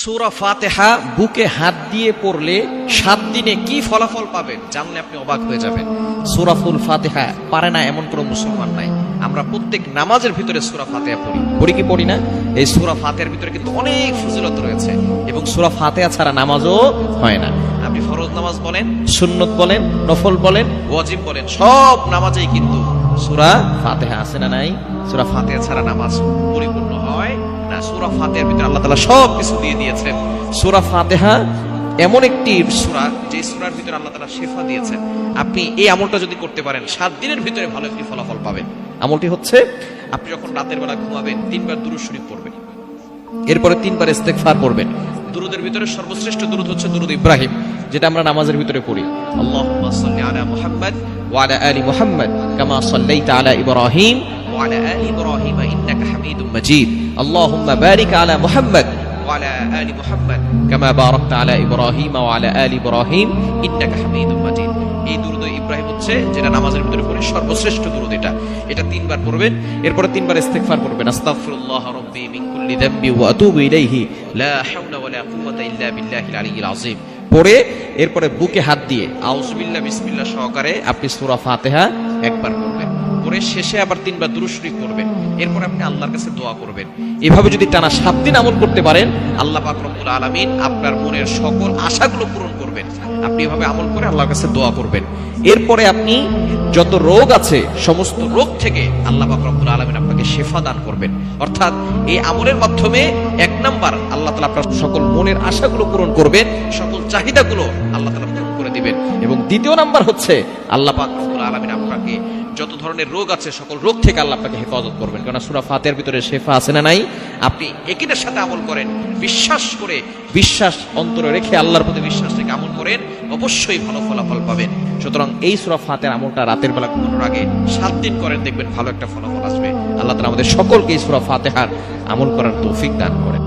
সূরা ফাতিহা বুকে হাত দিয়ে পড়লে 7 দিনে কি ফলাফল পাবেন জানলে আপনি অবাক হয়ে যাবেন। সূরাতুল ফাতিহা পারে না এমন কোনো মুসলমান নাই। আমরা প্রত্যেক নামাজের ভিতরে সূরা ফাতিহা পড়ি কি পড়ি না? এই সূরা ফাতিহার ভিতরে কিন্তু অনেক ফজিলত রয়েছে এবং সূরা ফাতিহা ছাড়া নামাজও হয় না। আপনি ফরজ নামাজ বলেন, সুন্নত বলেন, নফল বলেন, ওয়াজিব বলেন, সব নামাজেই কিন্তু সূরা ফাতিহা আছে না নাই? সূরা ফাতিহা ছাড়া নামাজ পরিপূর্ণ হয় না। সূরা ফাতিহার ভিতরে আল্লাহ তাআলা সব কিছু দিয়ে দিয়েছেন। সূরা ফাতিহা এমন একটি সূরা যে সূরার ভিতরে আল্লাহ তাআলা শিফা দিয়েছেন। আপনি এই আমলটা যদি করতে পারেন 7 দিনের ভিতরে ভালো একটি ফলাফল পাবেন। আমলটি হচ্ছে, আপনি যখন রাতের বেলা ঘুমাবেন 3 বার দুরূদ শরীফ পড়বেন, এরপরে 3 বার ইস্তেগফার পড়বেন। দুরূদের ভিতরে সর্বশ্রেষ্ঠ দুরূদ হচ্ছে দুরূদ ইব্রাহিম, যেটা আমরা নামাজের ভিতরে পড়ি। আল্লাহুম্মা সাল্লি আলা মুহাম্মাদ ওয়া আলা আলি মুহাম্মাদ কামা সাল্লাইতা আলা ইব্রাহিম ওয়া আলা আলি ইব্রাহিম ইন্নাকা হামিদুম মাজিদ। আল্লাহুম্মা বারিক আলা মুহাম্মাদ ওয়া আলা আলি মুহাম্মাদ কামা বারাকতা আলা ইব্রাহিম ওয়া আলা আলি ইব্রাহিম ইন্নাকা হামিদুম মাজিদ। এই দুরূদ ইব্রাহিম হচ্ছে যেটা নামাজের ভিতরে পড়ি, সর্বশ্রেষ্ঠ দুরূদ এটা 3 বার পড়বেন। এরপরে 3 বার ইস্তিগফার পড়বেন। আস্তাগফিরুল্লাহ রাব্বি মিন কুল্লি যামবি ওয়া আতুবু ইলাইহি লা হাওলা ওয়া লা কুওয়াতা ইল্লা বিল্লাহিল আলিয়্যিল আযীম পড়ে এরপরে বুকে হাত দিয়ে আউযুবিল্লাহ বিসমিল্লাহ সহকারে আপনি সূরা ফাতিহা একবার পড়বেন। পরে শেষে আবার 3 বার দুরূদ শরীফ পড়বেন। এরপর আপনি আল্লাহর কাছে দোয়া করবেন। এভাবে যদি টানা 7 দিন আমল করতে পারেন, আল্লাহ পাক রব্বুল আলামিন আপনার মনের সকল আশাগুলো পূরণ করবেন। আপনি এভাবে আমল করে আল্লাহর কাছে দোয়া করবেন। এরপরে আপনি যত রোগ আছে সমস্ত রোগ থেকে আল্লাহ পাক রব্বুল আলামিন আপনাকে শিফা দান করবেন। অর্থাৎ এই আমলের মাধ্যমে 1 নাম্বার আল্লাহ তাআলা আপনার সকল মনের আশাগুলো পূরণ করবেন, সকল চাহিদাগুলো আল্লাহ তাআলা পূরণ করে দিবেন। এবং দ্বিতীয় নাম্বার হচ্ছে আল্লাহ পাক রব্বুল আলামিন আপনাকে যত ধরনের রোগ আছে সকল রোগ থেকে আল্লাহ আপনাকে হেফাজত করবেন। কারণ সূরা ফাতিহার ভিতরে শিফা আছে না নাই? আপনি একইটার সাথে আমল করেন, বিশ্বাস করে, বিশ্বাস অন্তরে রেখে, আল্লাহর প্রতি বিশ্বাস রেখে আমল করেন, অবশ্যই ভালো ফলাফল পাবেন। সুতরাং এই সূরা ফাতিহার আমলটা রাতের বেলা ঘুমানোর আগে 7 দিন করেন, দেখবেন ভালো একটা ফলাফল আসবে। আল্লাহ তাআলা আমাদের সকলকে এই সূরা ফাতিহার আমল করার তৌফিক দান করেন।